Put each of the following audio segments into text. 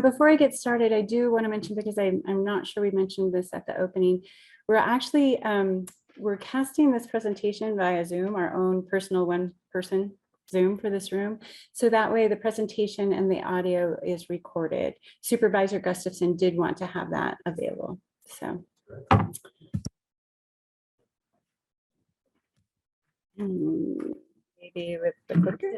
Before I get started, I do want to mention, because I'm not sure we mentioned this at the opening, we're actually we're casting this presentation via Zoom, our own personal one-person Zoom for this room. So that way the presentation and the audio is recorded. Supervisor Gustafson did want to have that available. So. Maybe with the clicker.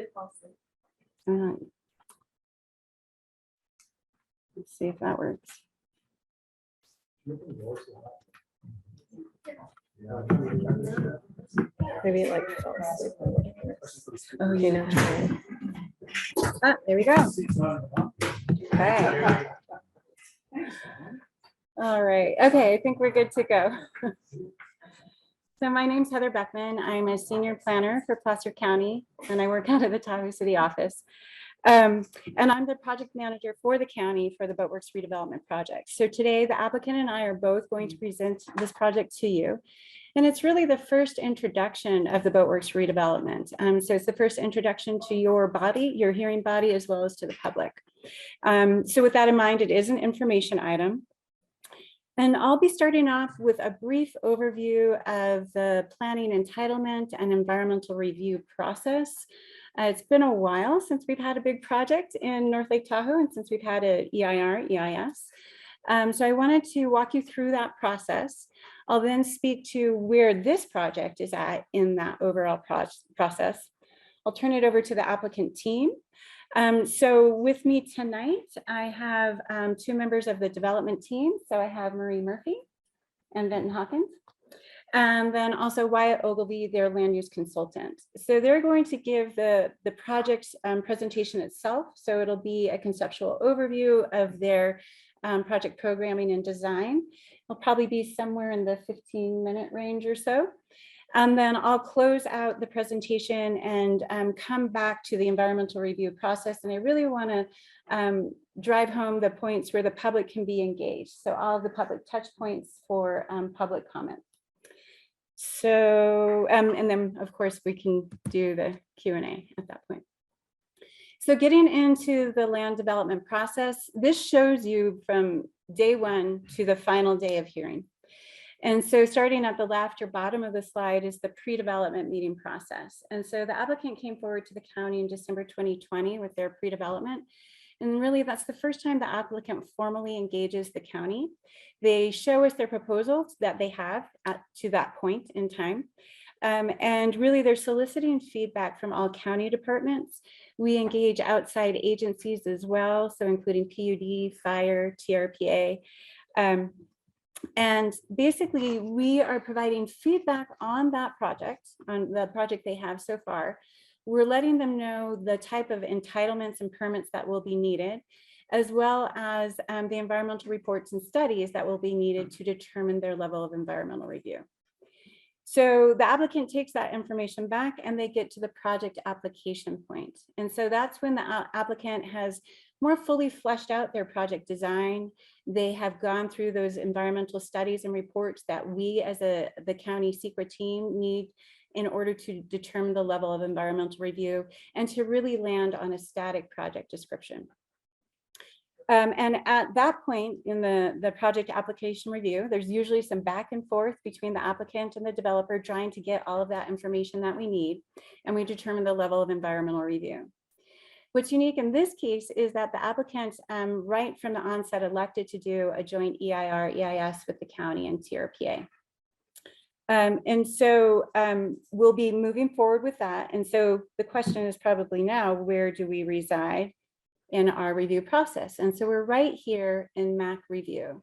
Let's see if that works. Maybe it like fell asleep. Oh, you know. Ah, there we go. Okay. All right. Okay, I think we're good to go. So my name's Heather Beckman. I'm a senior planner for Placer County, and I work out of the Tahoe City office. And I'm the project manager for the county for the Boatworks redevelopment project. So today the applicant and I are both going to present this project to you. And it's really the first introduction of the Boatworks redevelopment. So it's the first introduction to your body, your hearing body, as well as to the public. So with that in mind, it is an information item. And I'll be starting off with a brief overview of the planning entitlement and environmental review process. It's been a while since we've had a big project in North Lake Tahoe and since we've had an EIR, EIS. So I wanted to walk you through that process. I'll then speak to where this project is at in that overall process. I'll turn it over to the applicant team. So with me tonight, I have two members of the development team. So I have Marie Murphy and Benton Hawkins. And then also Wyatt Ogilvy, their land use consultant. So they're going to give the project presentation itself. So it'll be a conceptual overview of their project programming and design. It'll probably be somewhere in the 15-minute range or so. And then I'll close out the presentation and come back to the environmental review process. And I really want to drive home the points where the public can be engaged. So all of the public touch points for public comment. So, and then of course we can do the Q&A at that point. So getting into the land development process, this shows you from day one to the final day of hearing. And so starting at the left or bottom of the slide is the pre-development meeting process. And so the applicant came forward to the county in December 2020 with their pre-development. And really that's the first time the applicant formally engages the county. They show us their proposals that they have to that point in time. And really they're soliciting feedback from all county departments. We engage outside agencies as well, so including PUD, fire, TRPA. And basically we are providing feedback on that project, on the project they have so far. We're letting them know the type of entitlements and permits that will be needed, as well as the environmental reports and studies that will be needed to determine their level of environmental review. So the applicant takes that information back and they get to the project application point. And so that's when the applicant has more fully fleshed out their project design. They have gone through those environmental studies and reports that we as the county SEQRA team need in order to determine the level of environmental review and to really land on a static project description. And at that point in the project application review, there's usually some back and forth between the applicant and the developer trying to get all of that information that we need, and we determine the level of environmental review. What's unique in this case is that the applicant right from the onset elected to do a joint EIR, EIS with the county and TRPA. And so we'll be moving forward with that. And so the question is probably now, where do we reside in our review process? And so we're right here in MAC review.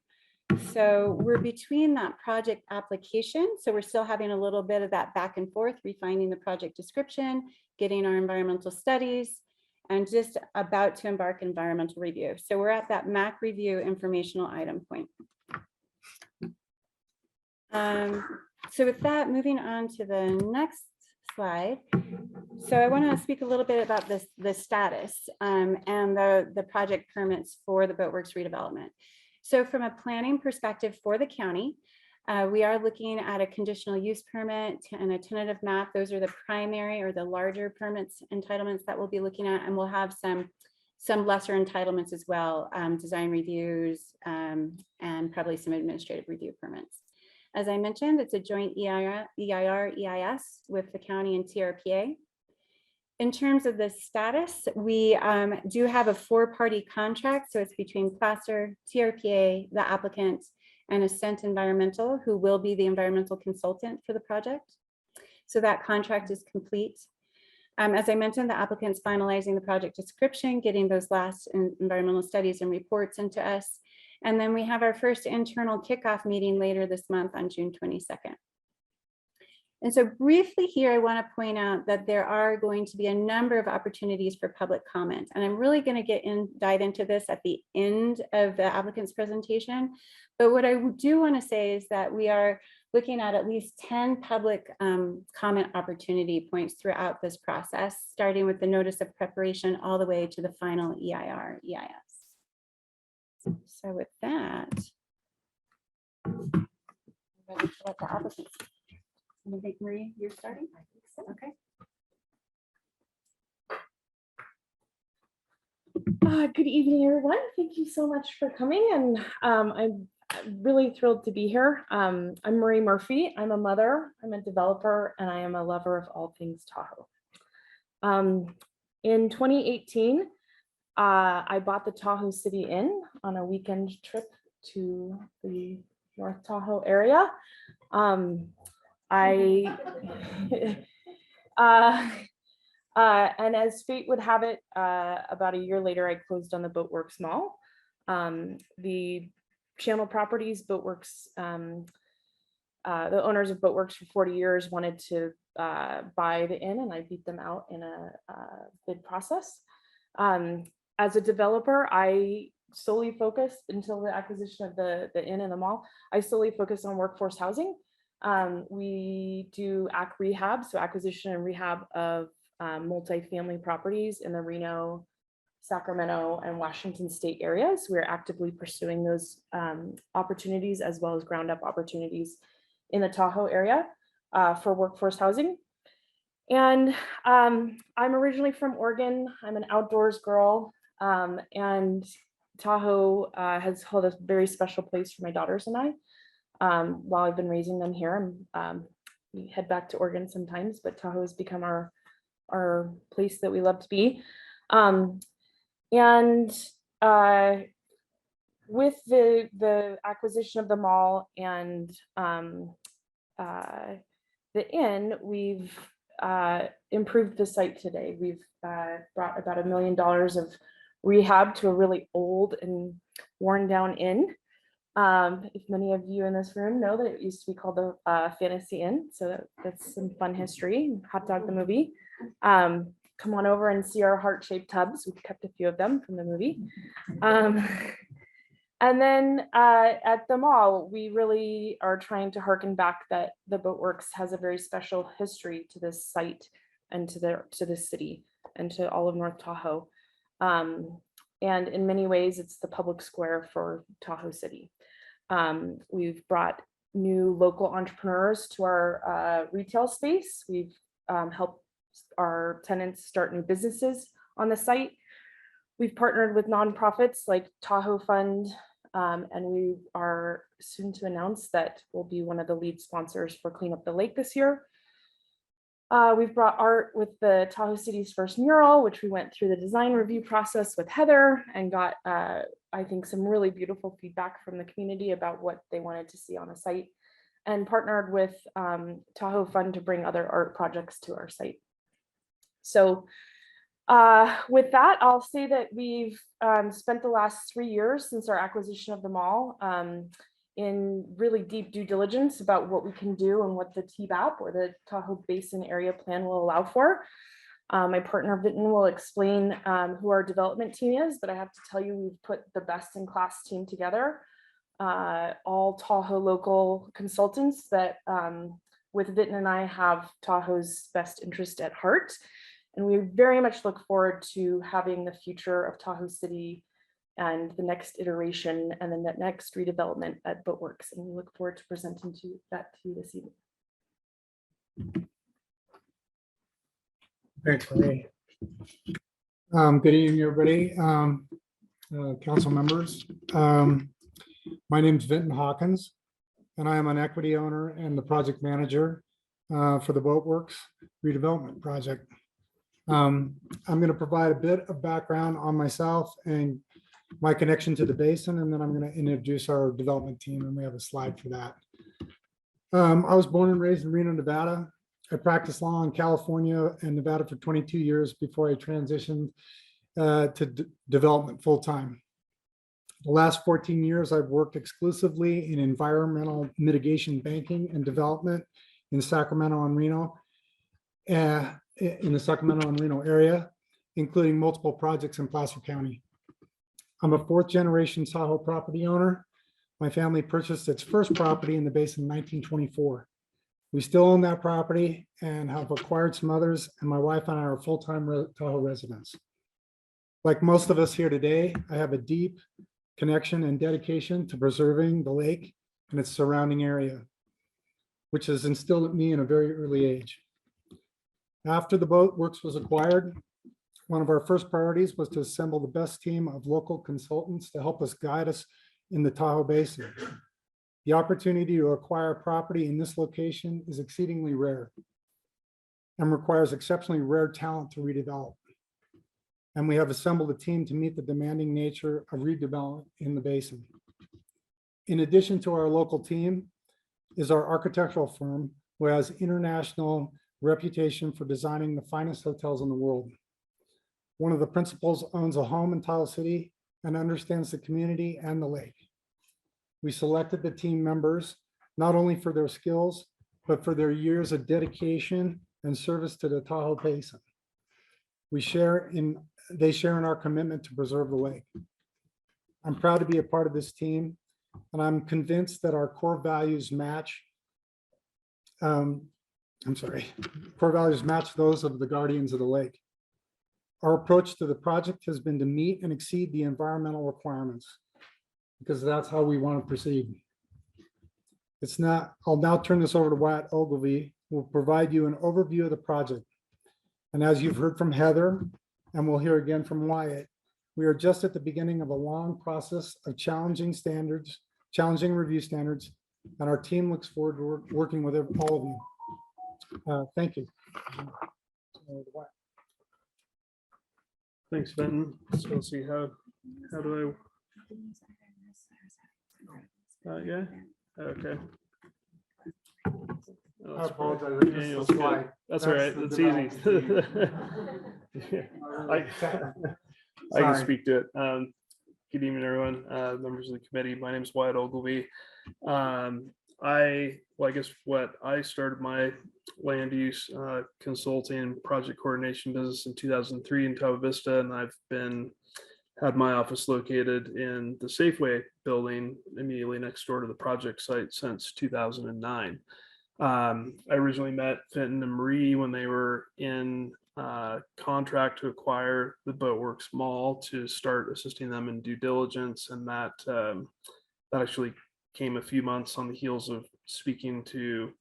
So we're between that project application. So we're still having a little bit of that back and forth, refining the project description, getting our environmental studies, and just about to embark environmental review. So we're at that MAC review informational item point. So with that, moving on to the next slide. So I want to speak a little bit about the status and the project permits for the Boatworks redevelopment. So from a planning perspective for the county, we are looking at a conditional use permit and a tentative map. Those are the primary or the larger permits entitlements that we'll be looking at, and we'll have some some lesser entitlements as well, design reviews, and probably some administrative review permits. As I mentioned, it's a joint EIR-EIS with the county and TRPA. In terms of the status, we do have a 4-party contract. So it's between Placer, TRPA, the applicant, and Ascent Environmental, who will be the environmental consultant for the project. So that contract is complete. As I mentioned, the applicant's finalizing the project description, getting those last environmental studies and reports into us. And then we have our first internal kickoff meeting later this month on June 22nd. And so briefly here, I want to point out that there are going to be a number of opportunities for public comment. And I'm really going to dive into this at the end of the applicant's presentation. But what I do want to say is that we are looking at least 10 public comment opportunity points throughout this process, starting with the notice of preparation all the way to the final EIR-EIS. So with that, I'm ready to let the applicant. I think Marie, you're starting? I think so. Okay. Good evening, everyone. Thank you so much for coming, and I'm really thrilled to be here. I'm Marie Murphy. I'm a mother, I'm a developer, and I am a lover of all things Tahoe. In 2018, I bought the Tahoe City Inn on a weekend trip to the North Tahoe area. And as fate would have it, about a year later, I closed on the Boatworks Mall. The Channel Properties, Boatworks, the owners of Boatworks for 40 years wanted to buy the inn, and I beat them out in a bid process. As a developer, I solely focused until the acquisition of the inn and the mall. I solely focused on workforce housing. We do AC rehab, so acquisition and rehab of multifamily properties in the Reno, Sacramento, and Washington state areas. We're actively pursuing those opportunities as well as ground up opportunities in the Tahoe area for workforce housing. And I'm originally from Oregon. I'm an outdoors girl, and Tahoe has held a very special place for my daughters and I. While I've been raising them here, we head back to Oregon sometimes, but Tahoe has become our place that we love to be. With the acquisition of the mall and the inn, we've improved the site today. We've brought about $1 million of rehab to a really old and worn down inn. If many of you in this room know that it used to be called the Fantasy Inn, so that's some fun history. Hot Dog the movie. Come on over and see our heart-shaped tubs. We've kept a few of them from the movie. And then at the mall, we really are trying to harken back that the Boatworks has a very special history to this site and to this city and to all of North Tahoe. And in many ways, it's the public square for Tahoe City. We've brought new local entrepreneurs to our retail space. We've helped our tenants start new businesses on the site. We've partnered with nonprofits like Tahoe Fund, and we are soon to announce that we'll be one of the lead sponsors for Clean Up the Lake this year. We've brought art with the Tahoe City's first mural, which we went through the design review process with Heather and got, I think, some really beautiful feedback from the community about what they wanted to see on the site, and partnered with Tahoe Fund to bring other art projects to our site. So with that, I'll say that we've spent the last 3 years since our acquisition of the mall in really deep due diligence about what we can do and what the TBAP, or the Tahoe Basin Area Plan, will allow for. My partner Vinton will explain who our development team is, but I have to tell you, we've put the best in class team together, all Tahoe local consultants that with Vinton and I have Tahoe's best interest at heart. And we very much look forward to having the future of Tahoe City and the next iteration and then the next redevelopment at Boatworks. And we look forward to presenting that to you this evening. Thanks, Marie. Good evening, everybody. Council members. My name is Vinton Hawkins, and I am an equity owner and the project manager for the Boatworks redevelopment project. I'm going to provide a bit of background on myself and my connection to the basin, and then I'm going to introduce our development team, and we have a slide for that. I was born and raised in Reno, Nevada. I practiced law in California and Nevada for 22 years before I transitioned to development full-time. The last 14 years, I've worked exclusively in environmental mitigation banking and development in Sacramento and Reno, in the Sacramento and Reno area, including multiple projects in Placer County. I'm a fourth-generation Tahoe property owner. My family purchased its first property in the basin in 1924. We still own that property and have acquired some others, and my wife and I are full-time Tahoe residents. Like most of us here today, I have a deep connection and dedication to preserving the lake and its surrounding area, which has instilled in me in a very early age. After the Boatworks was acquired, one of our first priorities was to assemble the best team of local consultants to help us guide us in the Tahoe Basin. The opportunity to acquire property in this location is exceedingly rare and requires exceptionally rare talent to redevelop. And we have assembled a team to meet the demanding nature of redevelopment in the basin. In addition to our local team is our architectural firm, who has international reputation for designing the finest hotels in the world. One of the principals owns a home in Tahoe City and understands the community and the lake. We selected the team members not only for their skills, but for their years of dedication and service to the Tahoe Basin. They share in our commitment to preserve the lake. I'm proud to be a part of this team, and I'm convinced that our core values match those of the Guardians of the Lake. Our approach to the project has been to meet and exceed the environmental requirements, because that's how we want to proceed. I'll now turn this over to Wyatt Ogilvie, who will provide you an overview of the project. And as you've heard from Heather, and we'll hear again from Wyatt, we are just at the beginning of a long process of challenging review standards, and our team looks forward to working with all of you. Thank you. Thanks, Benton. So let's see how do yeah, okay. Oh, I that's apologize. perfect. I missed Daniel's the good. slide. That's all right. the That's easy. I can Sorry. speak to it. Good evening, everyone. Members of the committee. My name is Wyatt Ogilvie. I guess I started my land use consulting project coordination business in 2003 in Tahoe Vista, and I've had my office located in the Safeway building immediately next door to the project site since 2009. I originally met Fenton and Marie when they were in contract to acquire the Boatworks Mall to start assisting them in due diligence, and that actually came a few months on the heels of speaking to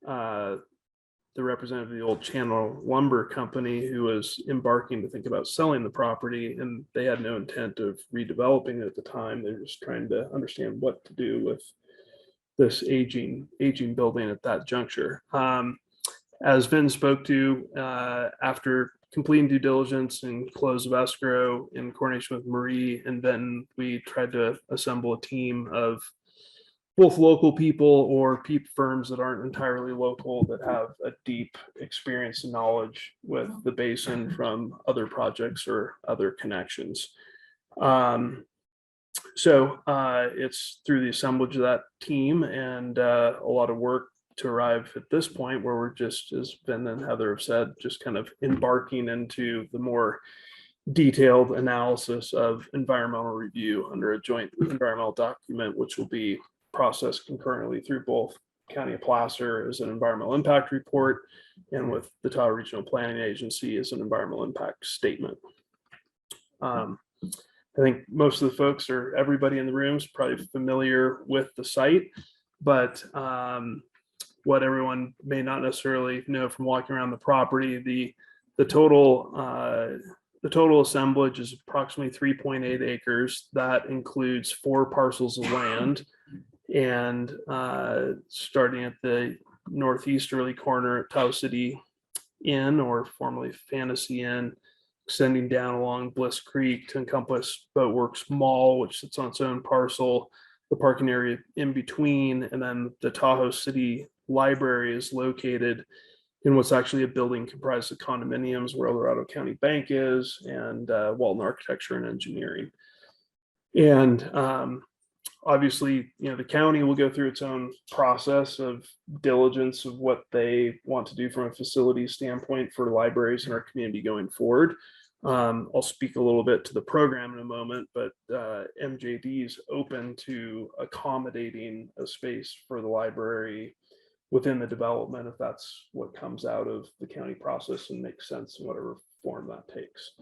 the representative of the old Channel Lumber Company, who was embarking to think about selling the property, and they had no intent of redeveloping it at the time. They were just trying to understand what to do with this aging building at that juncture. As Vin spoke to, after completing due diligence and close of escrow in coordination with Marie and Benton, we tried to assemble a team of both local people or firms that aren't entirely local that have a deep experience and knowledge with the basin from other projects or other connections. So it's through the assemblage of that team and a lot of work to arrive at this point where we're just, as Ben and Heather have said, just kind of embarking into the more detailed analysis of environmental review under a joint environmental document, which will be processed concurrently through both County of Placer as an environmental impact report and with the Tahoe Regional Planning Agency as an environmental impact statement. I think most of the folks or everybody in the room is probably familiar with the site, but what everyone may not necessarily know from walking around the property, the total the total assemblage is approximately 3.8 acres. That includes 4 parcels of land. And starting at the northeasterly corner at Tahoe City Inn, or formerly Fantasy Inn, extending down along Bliss Creek to encompass Boatworks Mall, which sits on its own parcel, the parking area in between, and then the Tahoe City Library is located in what's actually a building comprised of condominiums where El Dorado County Bank is, and Walton Architecture and Engineering. And obviously, the county will go through its own process of diligence of what they want to do from a facility standpoint for libraries in our community going forward. I'll speak a little bit to the program in a moment, but MJD is open to accommodating a space for the library within the development if that's what comes out of the county process and makes sense in whatever form that takes.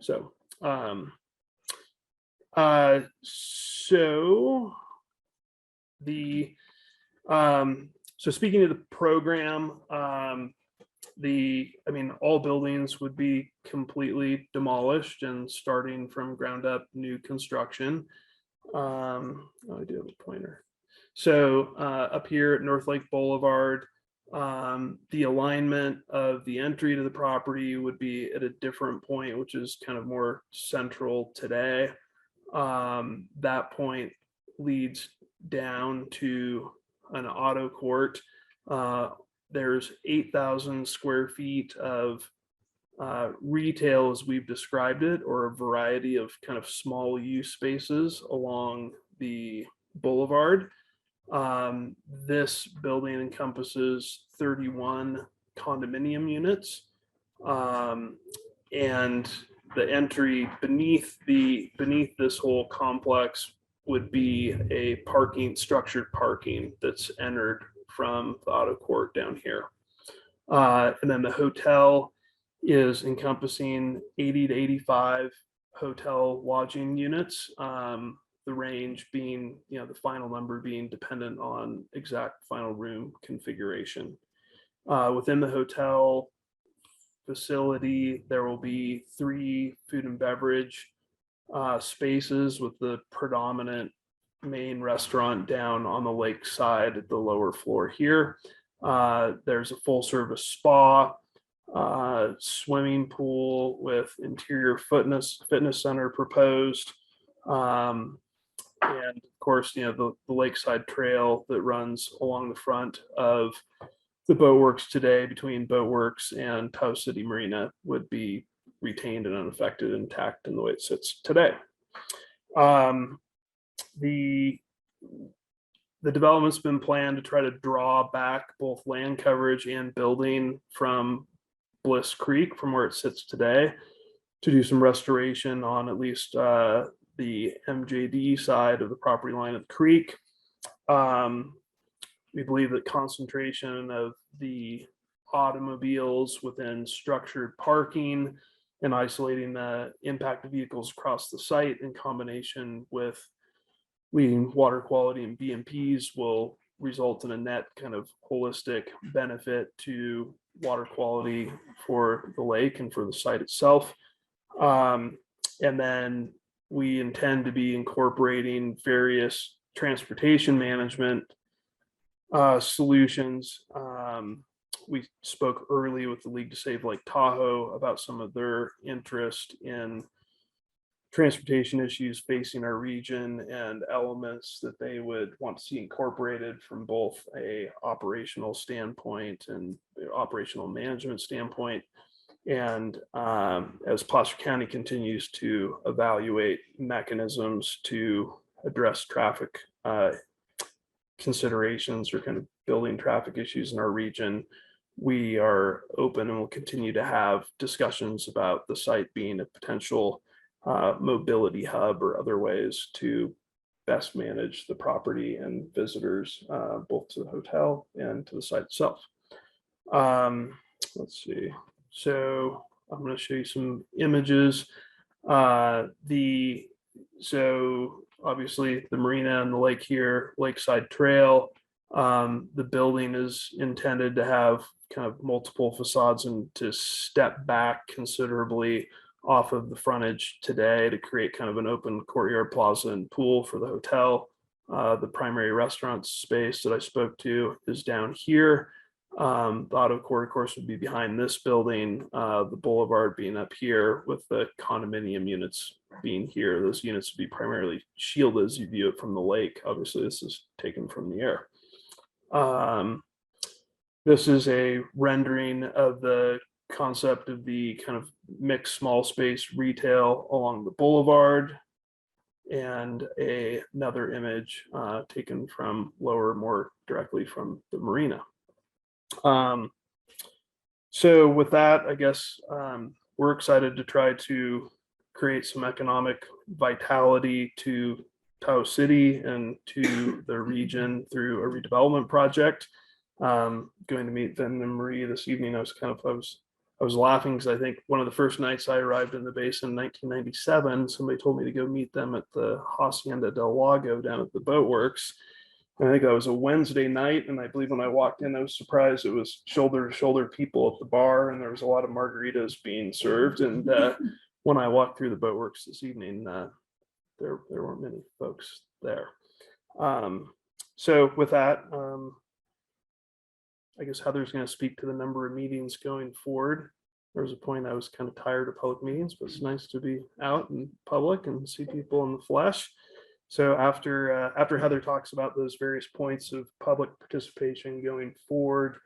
So so speaking of the program, all buildings would be completely demolished and starting from ground up new construction. I do have a pointer. So up here at North Lake Boulevard, the alignment of the entry to the property would be at a different point, which is kind of more central today. That point leads down to an auto court. There's 8,000 square feet of retail as we've described it, or a variety of kind of small use spaces along the boulevard. This building encompasses 31 condominium units, and the entry beneath this whole complex would be a structured parking that's entered from the auto court down here. And then the hotel is encompassing 80 to 85 hotel lodging units. The range being, the final number being dependent on exact final room configuration. Within the hotel facility, there will be 3 food and beverage spaces, with the predominant main restaurant down on the lake side at the lower floor here. There's a full service spa, swimming pool with interior fitness center proposed. And of course, the lakeside trail that runs along the front of the Boatworks today between Boatworks and Tahoe City Marina would be retained and unaffected, intact in the way it sits today. The development's been planned to try to draw back both land coverage and building from Bliss Creek from where it sits today, to do some restoration on at least the MJD side of the property line of the creek. We believe that concentration of the automobiles within structured parking and isolating the impact of vehicles across the site in combination with leading water quality and BMPs will result in a net kind of holistic benefit to water quality for the lake and for the site itself. And then we intend to be incorporating various transportation management solutions. We spoke early with the League to Save Lake Tahoe about some of their interest in transportation issues facing our region and elements that they would want to see incorporated from both a operational standpoint and operational management standpoint. And as Placer County continues to evaluate mechanisms to address traffic considerations or kind of building traffic issues in our region, we are open and will continue to have discussions about the site being a potential mobility hub or other ways to best manage the property and visitors, both to the hotel and to the site itself. Let's see. So I'm going to show you some images. So obviously the marina and the lake here, Lakeside Trail. The building is intended to have kind of multiple facades and to step back considerably off of the frontage today to create kind of an open courtyard plaza and pool for the hotel. The primary restaurant space that I spoke to is down here. The auto court, of course, would be behind this building, the boulevard being up here with the condominium units being here. Those units would be primarily shielded as you view it from the lake. Obviously, this is taken from the air. This is a rendering of the concept of the kind of mixed small space retail along the boulevard, and another image taken from lower, more directly from the marina. So with that, I guess we're excited to try to create some economic vitality to Tahoe City and to the region through a redevelopment project. Going to meet Vin and Marie this evening. I was laughing because I think one of the first nights I arrived in the basin in 1997, somebody told me to go meet them at the Hacienda del Lago down at the Boatworks. And I think that was a Wednesday night, and I believe when I walked in, I was surprised it was shoulder to shoulder people at the bar, and there was a lot of margaritas being served. And when I walked through the Boatworks this evening, there weren't many folks there. So with that, I guess Heather's going to speak to the number of meetings going forward. There was a point I was kind of tired of public meetings, but it's nice to be out in public and see people in the flesh. So after Heather talks about those various points of public participation going forward,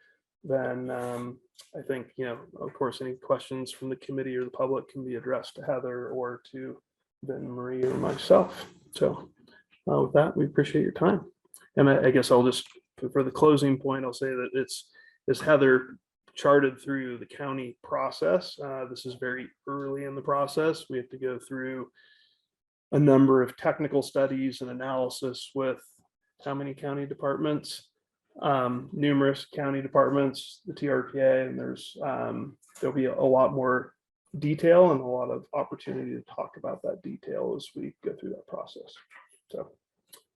then I think, of course, any questions from the committee or the public can be addressed to Heather or to Ben, Marie, or myself. So with that, we appreciate your time. And I guess I'll just, for the closing point, I'll say that it's as Heather charted through the county process. This is very early in the process. We have to go through a number of technical studies and analysis with how many county departments, numerous county departments, the TRPA, and there'll be a lot more detail and a lot of opportunity to talk about that detail as we go through that process. So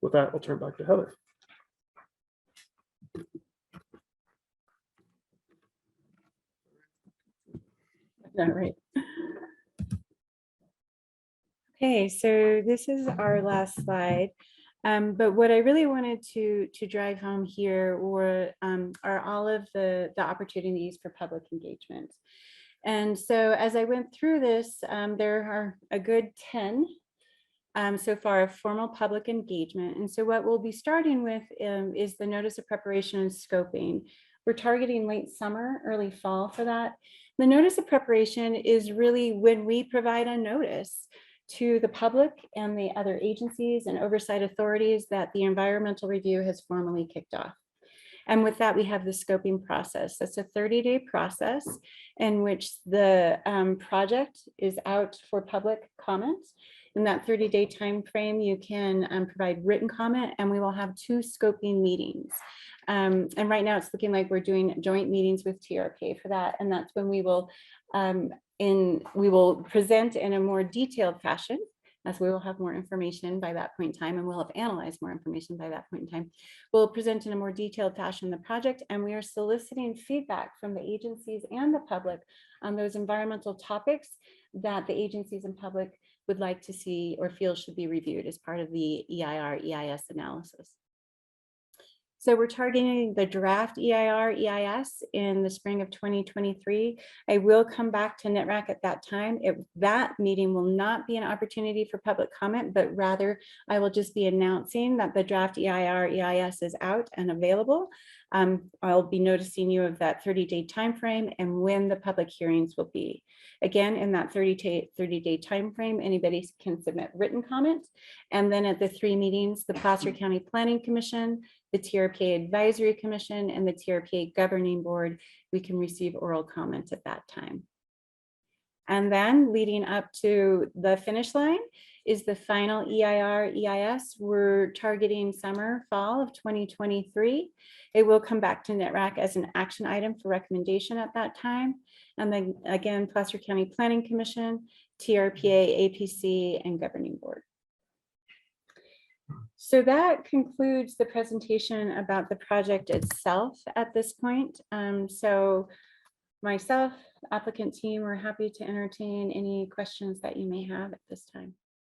with that, I'll turn back to Heather. All right. Okay, so this is our last slide. But what I really wanted to drive home here are all of the opportunities for public engagement. And so as I went through this, there are a good 10 so far of formal public engagement. And so what we'll be starting with is the notice of preparation and scoping. We're targeting late summer, early fall for that. The notice of preparation is really when we provide a notice to the public and the other agencies and oversight authorities that the environmental review has formally kicked off. And with that, we have the scoping process. That's a 30-day process in which the project is out for public comment. In that 30-day time frame, you can provide written comment, and we will have 2 scoping meetings. And right now it's looking like we're doing joint meetings with TRPA for that. And that's when we will present in a more detailed fashion, as we will have more information by that point in time, and we'll have analyzed more information by that point in time. We'll present in a more detailed fashion the project, and we are soliciting feedback from the agencies and the public on those environmental topics that the agencies and public would like to see or feel should be reviewed as part of the EIR EIS analysis. So we're targeting the draft EIR EIS in the spring of 2023. I will come back to NITRAC at that time. That meeting will not be an opportunity for public comment, but rather I will just be announcing that the draft EIR EIS is out and available. I'll be noticing you of that 30-day timeframe and when the public hearings will be. Again, in that 30-day timeframe, anybody can submit written comments. And then at the 3 meetings, the Placer County Planning Commission, the TRPA Advisory Commission, and the TRPA Governing Board, we can receive oral comment at that time. And then leading up to the finish line is the final EIR EIS. We're targeting summer, fall of 2023. It will come back to NITRAC as an action item for recommendation at that time. And then again, Placer County Planning Commission, TRPA, APC, and Governing Board. So that concludes the presentation about the project itself at this point. So myself, applicant team, we're happy to entertain any questions that you may have at this time.